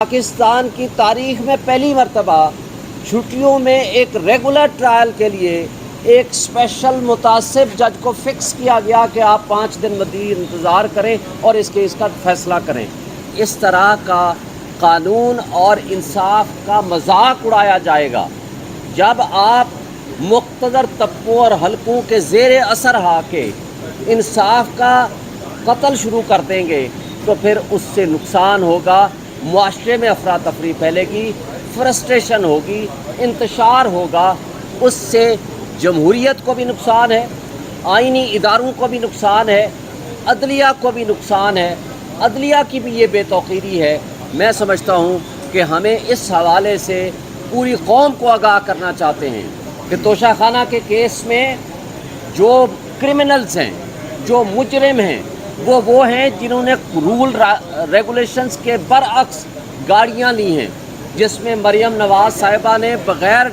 پاکستان کی تاریخ میں پہلی مرتبہ چھٹیوں میں ایک ریگولر ٹرائل کے لیے ایک اسپیشل متعصب جج کو فکس کیا گیا کہ آپ 5 دن مزید انتظار کریں اور اس کیس کا فیصلہ کریں۔ اس طرح کا قانون اور انصاف کا مذاق اڑایا جائے گا جب آپ مقتدر طبقوں اور حلقوں کے زیر اثر آ کے انصاف کا قتل شروع کر دیں گے تو پھر اس سے نقصان ہوگا، معاشرے میں افراتفری پھیلے گی، فرسٹریشن ہوگی، انتشار ہوگا، اس سے جمہوریت کو بھی نقصان ہے، آئینی اداروں کو بھی نقصان ہے، عدلیہ کو بھی نقصان ہے، عدلیہ کی بھی یہ بے توقیری ہے۔ میں سمجھتا ہوں کہ ہمیں اس حوالے سے پوری قوم کو آگاہ کرنا چاہتے ہیں کہ توشہ خانہ کے کیس میں جو کرمنلز ہیں، جو مجرم ہیں، وہ ہیں جنہوں نے رول ریگولیشنز کے برعکس گاڑیاں لی ہیں، جس میں مریم نواز صاحبہ نے بغیر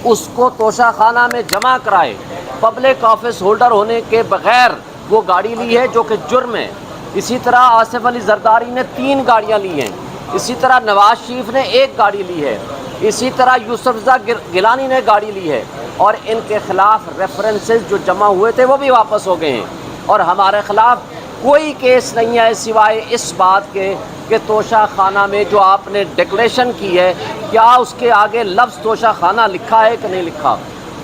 اس کو توشہ خانہ میں جمع کرائے پبلک آفس ہولڈر ہونے کے بغیر وہ گاڑی لی ہے، جو کہ جرم ہے۔ اسی طرح آصف علی زرداری نے 3 گاڑیاں لی ہیں، اسی طرح نواز شریف نے 1 گاڑی لی ہے، اسی طرح یوسف رضا گیلانی نے گاڑی لی ہے، اور ان کے خلاف ریفرنسز جو جمع ہوئے تھے وہ بھی واپس ہو گئے ہیں، اور ہمارے خلاف کوئی کیس نہیں ہے سوائے اس بات کے کہ توشہ خانہ میں جو آپ نے ڈکلیریشن کی ہے، کیا اس کے آگے لفظ توشہ خانہ لکھا ہے کہ نہیں لکھا۔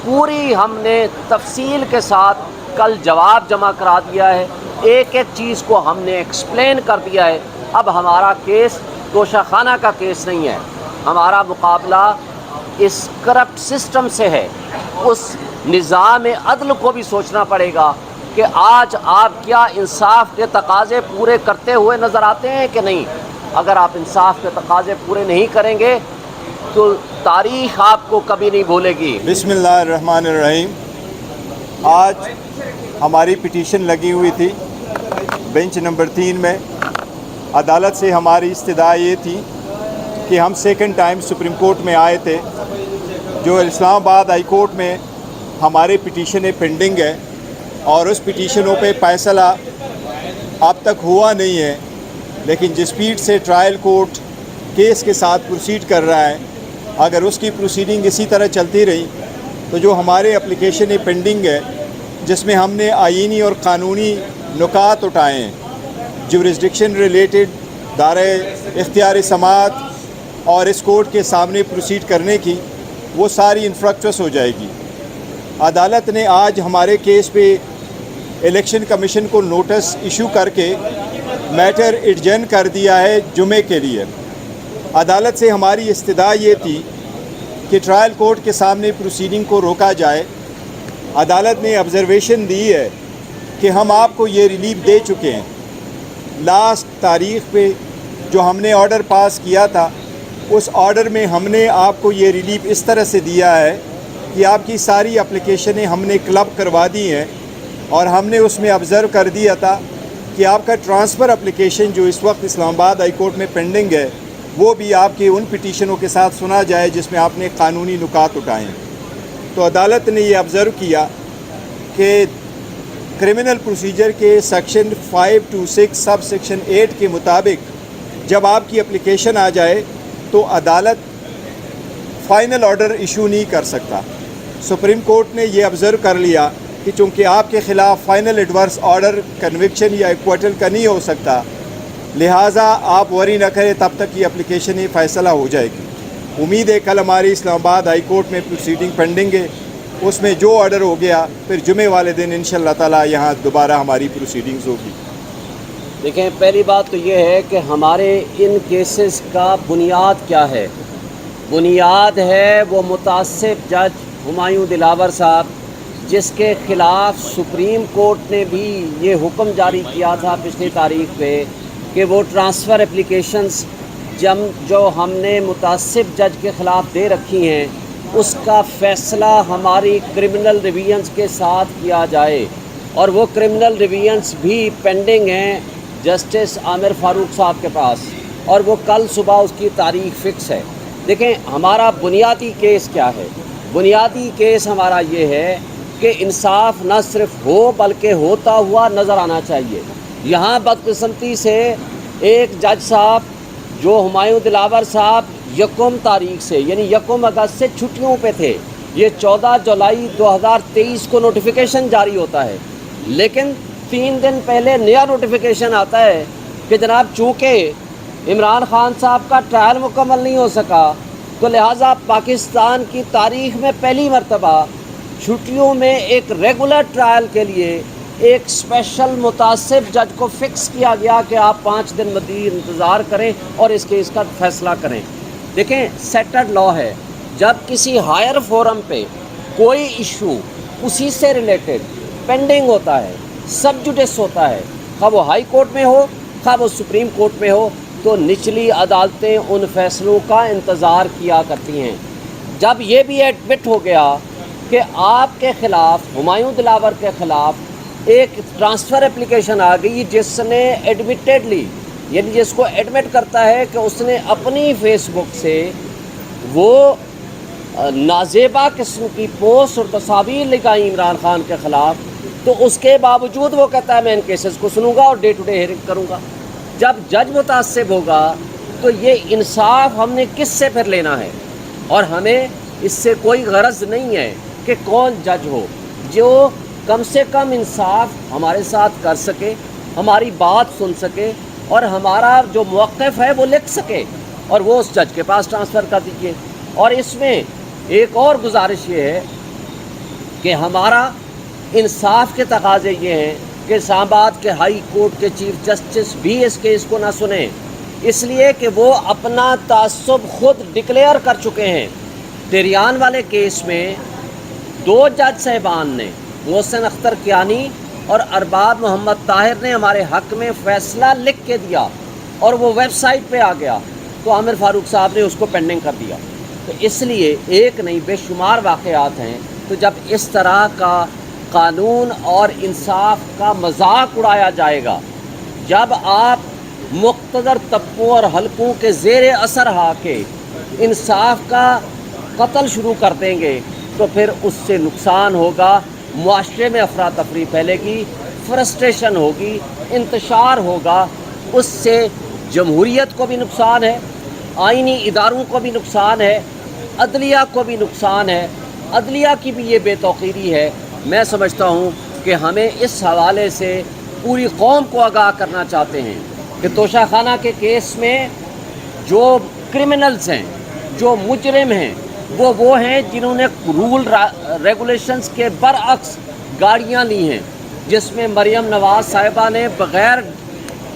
پوری ہم نے تفصیل کے ساتھ کل جواب جمع کرا دیا ہے، ایک ایک چیز کو ہم نے ایکسپلین کر دیا ہے۔ اب ہمارا کیس توشہ خانہ کا کیس نہیں ہے، ہمارا مقابلہ اس کرپٹ سسٹم سے ہے۔ اس نظام عدل کو بھی سوچنا پڑے گا کہ آج آپ کیا انصاف کے تقاضے پورے کرتے ہوئے نظر آتے ہیں کہ نہیں۔ اگر آپ انصاف کے تقاضے پورے نہیں کریں گے تو تاریخ آپ کو کبھی نہیں بھولے گی۔ بسم اللہ الرحمن الرحیم۔ آج ہماری پٹیشن لگی ہوئی تھی بینچ نمبر 3 میں۔ عدالت سے ہماری استدعا یہ تھی کہ ہم سیکنڈ ٹائم سپریم کورٹ میں آئے تھے، جو اسلام آباد ہائی کورٹ میں ہمارے پٹیشنیں پینڈنگ ہے، اور اس پٹیشنوں پہ فیصلہ اب تک ہوا نہیں ہے، لیکن جس اسپیڈ سے ٹرائل کورٹ کیس کے ساتھ پروسیڈ کر رہا ہے، اگر اس کی پروسیڈنگ اسی طرح چلتی رہی تو جو ہمارے اپلیکیشنیں پینڈنگ ہے، جس میں ہم نے آئینی اور قانونی نکات اٹھائے ہیں، جورسڈکشن ریلیٹڈ دائرہ اختیار سماعت اور اس کورٹ کے سامنے پروسیڈ کرنے کی، وہ ساری انفرکچوس ہو جائے گی۔ عدالت نے آج ہمارے کیس پہ الیکشن کمیشن کو نوٹس ایشو کر کے میٹر ایڈجرن کر دیا ہے جمعے کے لیے۔ عدالت سے ہماری استدعا یہ تھی کہ ٹرائل کورٹ کے سامنے پروسیڈنگ کو روکا جائے۔ عدالت نے آبزرویشن دی ہے کہ ہم آپ کو یہ ریلیف دے چکے ہیں۔ لاسٹ تاریخ پہ جو ہم نے آرڈر پاس کیا تھا، اس آرڈر میں ہم نے آپ کو یہ ریلیف اس طرح سے دیا ہے کہ آپ کی ساری اپلیکیشنیں ہم نے کلب کروا دی ہیں، اور ہم نے اس میں آبزرو کر دیا تھا کہ آپ کا ٹرانسفر اپلیکیشن جو اس وقت اسلام آباد ہائی کورٹ میں پینڈنگ ہے، وہ بھی آپ کے ان پٹیشنوں کے ساتھ سنا جائے جس میں آپ نے قانونی نکات اٹھائے ہیں۔ تو عدالت نے یہ آبزرو کیا کہ کرمنل پروسیجر کے سیکشن 526 سب سیکشن 8 کے مطابق جب آپ کی اپلیکیشن آ جائے تو عدالت فائنل آرڈر ایشو نہیں کر سکتا۔ سپریم کورٹ نے یہ آبزرو کر لیا کہ چونکہ آپ کے خلاف فائنل ایڈورس آرڈر کنوکشن یا ایکویٹل کا نہیں ہو سکتا، لہٰذا آپ وری نہ کریں، تب تک یہ اپلیکیشن فیصلہ ہو جائے گی۔ امید ہے کل ہماری اسلام آباد ہائی کورٹ میں پروسیڈنگ پینڈنگ ہے، اس میں جو آرڈر ہو گیا پھر جمعے والے دن انشاءاللہ تعالی یہاں دوبارہ ہماری پروسیڈنگز ہوگی۔ دیکھیں، پہلی بات تو یہ ہے کہ ہمارے ان کیسز کا بنیاد کیا ہے۔ بنیاد ہے وہ متعصب جج ہمایوں دلاور صاحب، جس کے خلاف سپریم کورٹ نے بھی یہ حکم جاری کیا تھا پچھلی تاریخ پہ کہ وہ ٹرانسفر اپلیکیشنز جو ہم نے متعصب جج کے خلاف دے رکھی ہیں، اس کا فیصلہ ہماری کرمنل ریویژنز کے ساتھ کیا جائے، اور وہ کرمنل ریویژنز بھی پینڈنگ ہیں جسٹس عامر فاروق صاحب کے پاس، اور وہ کل صبح اس کی تاریخ فکس ہے۔ دیکھیں، ہمارا بنیادی کیس کیا ہے؟ بنیادی کیس ہمارا یہ ہے کہ انصاف نہ صرف ہو بلکہ ہوتا ہوا نظر آنا چاہیے۔ یہاں بدقسمتی سے ایک جج صاحب جو ہمایوں دلاور صاحب یکم تاریخ سے یعنی یکم اگست سے چھٹیوں پہ تھے، یہ 14 جولائی 2023 کو نوٹیفیکیشن جاری ہوتا ہے، لیکن 3 دن پہلے نیا نوٹیفیکیشن آتا ہے کہ جناب چونکہ عمران خان صاحب کا ٹرائل مکمل نہیں ہو سکا تو لہٰذا پاکستان کی تاریخ میں پہلی مرتبہ چھٹیوں میں ایک ریگولر ٹرائل کے لیے ایک اسپیشل متعصب جج کو فکس کیا گیا کہ آپ 5 دن مزید انتظار کریں اور اس کیس کا فیصلہ کریں۔ دیکھیں، سیٹلڈ لا ہے، جب کسی ہائر فورم پہ کوئی ایشو اسی سے ریلیٹڈ پینڈنگ ہوتا ہے، سب جوڈس ہوتا ہے، خواہ وہ ہائی کورٹ میں ہو خواہ وہ سپریم کورٹ میں ہو، تو نچلی عدالتیں ان فیصلوں کا انتظار کیا کرتی ہیں۔ جب یہ بھی ایڈمٹ ہو گیا کہ آپ کے خلاف، ہمایوں دلاور کے خلاف ایک ٹرانسفر اپلیکیشن آ گئی جس نے ایڈمیٹیڈلی، یعنی جس کو ایڈمٹ کرتا ہے کہ اس نے اپنی فیس بک سے وہ نازیبا قسم کی پوسٹ اور تصاویر لگائیں عمران خان کے خلاف، تو اس کے باوجود وہ کہتا ہے میں ان کیسز کو سنوں گا اور ڈے ٹو ڈے ہیئرنگ کروں گا۔ جب جج متعصب ہوگا تو یہ انصاف ہم نے کس سے پھر لینا ہے؟ اور ہمیں اس سے کوئی غرض نہیں ہے کہ کون جج ہو، جو کم سے کم انصاف ہمارے ساتھ کر سکے، ہماری بات سن سکے اور ہمارا جو موقف ہے وہ لکھ سکے، اور وہ اس جج کے پاس ٹرانسفر کر دیجیے۔ اور اس میں ایک اور گزارش یہ ہے کہ ہمارا انصاف کے تقاضے یہ ہیں کہ اسلام آباد کے ہائی کورٹ کے چیف جسٹس بھی اس کیس کو نہ سنیں، اس لیے کہ وہ اپنا تعصب خود ڈکلیئر کر چکے ہیں۔ تیریان والے کیس میں 2 جج صاحبان نے، محسن اختر کیانی اور ارباب محمد طاہر نے ہمارے حق میں فیصلہ لکھ کے دیا اور وہ ویب سائٹ پہ آ گیا، تو عامر فاروق صاحب نے اس کو پینڈنگ کر دیا۔ تو اس لیے ایک نہیں بے شمار واقعات ہیں۔ تو جب اس طرح کا قانون اور انصاف کا مذاق اڑایا جائے گا، جب آپ مقتدر طبقوں اور حلقوں کے زیر اثر آ کے انصاف کا قتل شروع کر دیں گے، تو پھر اس سے نقصان ہوگا، معاشرے میں افراتفری پھیلے گی، فرسٹریشن ہوگی، انتشار ہوگا، اس سے جمہوریت کو بھی نقصان ہے، آئینی اداروں کو بھی نقصان ہے، عدلیہ کو بھی نقصان ہے، عدلیہ کی بھی یہ بے توقیری ہے۔ میں سمجھتا ہوں کہ ہمیں اس حوالے سے پوری قوم کو آگاہ کرنا چاہتے ہیں کہ توشہ خانہ کے کیس میں جو کرمنلز ہیں، جو مجرم ہیں، وہ ہیں جنہوں نے رول ریگولیشنز کے برعکس گاڑیاں لی ہیں، جس میں مریم نواز صاحبہ نے بغیر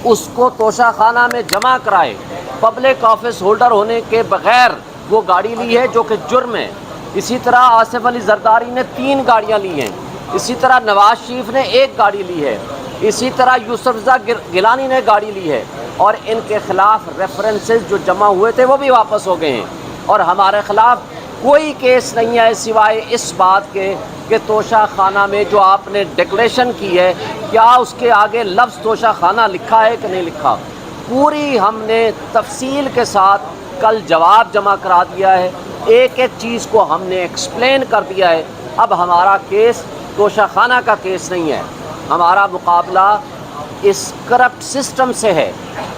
اس کو توشہ خانہ میں جمع کرائے، پبلک آفس ہولڈر ہونے کے بغیر وہ گاڑی لی ہے، جو کہ جرم ہے۔ اسی طرح آصف علی زرداری نے 3 گاڑیاں لی ہیں، اسی طرح نواز شریف نے 1 گاڑی لی ہے، اسی طرح یوسف رضا گیلانی نے گاڑی لی ہے، اور ان کے خلاف ریفرنسز جو جمع ہوئے تھے وہ بھی واپس ہو گئے ہیں، اور ہمارے خلاف کوئی کیس نہیں ہے سوائے اس بات کے کہ توشہ خانہ میں جو آپ نے ڈکلیریشن کی ہے، کیا اس کے آگے لفظ توشہ خانہ لکھا ہے کہ نہیں لکھا۔ پوری ہم نے تفصیل کے ساتھ کل جواب جمع کرا دیا ہے، ایک ایک چیز کو ہم نے ایکسپلین کر دیا ہے۔ اب ہمارا کیس توشہ خانہ کا کیس نہیں ہے، ہمارا مقابلہ اس کرپٹ سسٹم سے ہے۔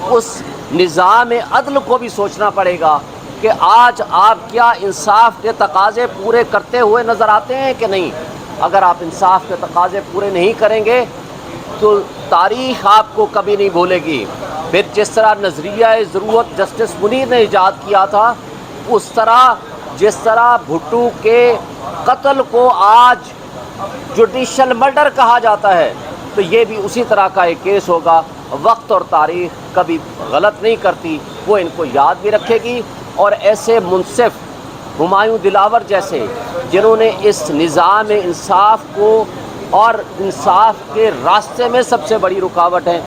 اس نظام عدل کو بھی سوچنا پڑے گا کہ آج آپ کیا انصاف کے تقاضے پورے کرتے ہوئے نظر آتے ہیں کہ نہیں۔ اگر آپ انصاف کے تقاضے پورے نہیں کریں گے تو تاریخ آپ کو کبھی نہیں بھولے گی۔ پھر جس طرح نظریہ ضرورت جسٹس منیر نے ایجاد کیا تھا، اس طرح جس طرح بھٹو کے قتل کو آج جوڈیشل مرڈر کہا جاتا ہے، تو یہ بھی اسی طرح کا ایک کیس ہوگا۔ وقت اور تاریخ کبھی غلط نہیں کرتی، وہ ان کو یاد بھی رکھے گی، اور ایسے منصف ہمایوں دلاور جیسے جنہوں نے اس نظام انصاف کو اور انصاف کے راستے میں سب سے بڑی رکاوٹ ہے